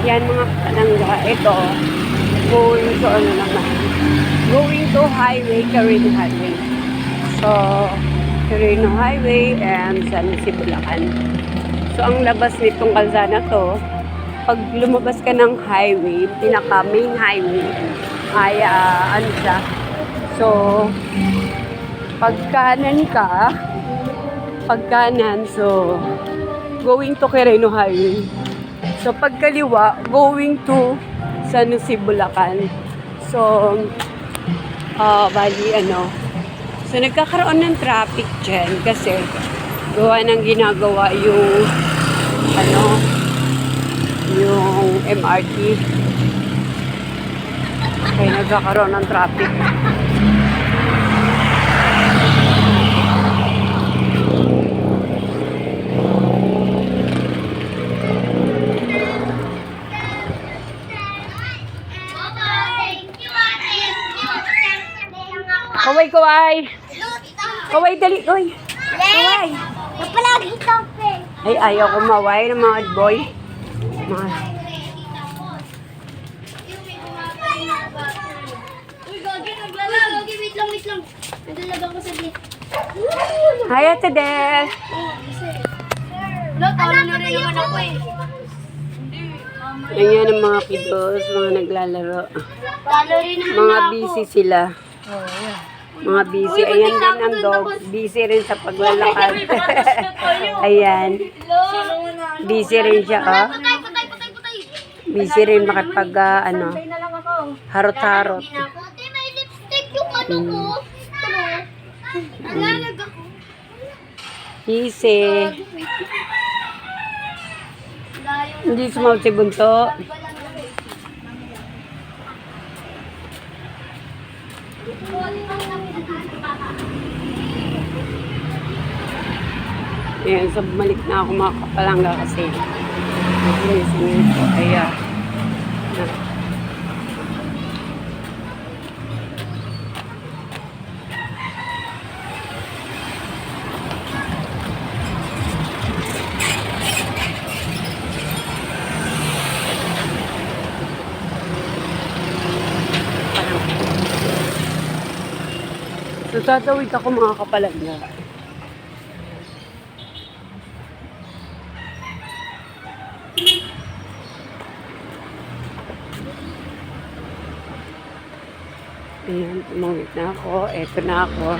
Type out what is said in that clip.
Yan mga palangga. Ito, going to ano naman. Going to highway, Carino Highway. So, Carino Highway and San Luis, Bulacan. So, ang labas nitong kalsada to, pag lumabas ka ng highway, pinaka main highway, ay ano siya. So, pagkanan ka, so, going to Carino Highway. So, pagkaliwa, going to San Luis, Bulacan. So, bali, So, nagkakaroon ng traffic dyan kasi gawa ng ginagawa yung, yung MRT. Kaya nagkakaroon ng traffic. Kaway! Kaway, dali, kaway! Kaway! Napalagi kape. Ay, ayaw kumaway ng mga boy. Mga... Uy, Gogi, naglalaro. Gogi, wait lang. Naglalabang ko sa gate. Hi, Ate Del! Lo, talo na rin naman ako eh. Ayan ang mga kiddos, mga naglalaro. Talo rin naman Mga ako. busy sila. Mga busy. Ayan din ang dog. Busy rin sa paglalakad. Ayan. Busy rin siya, oh. Patay. Busy rin makapag, harot-harot. Ate, may lipstick yung ano ko. Nalalag ako. Busy. Hindi sumawag si Bunso. Ayan, so bumalik na ako mga kapalangga kasi naginisingin ko. Ayan. So, tatawid ako mga kapalangga. Ayan, tumawid na ako. Eto na ako.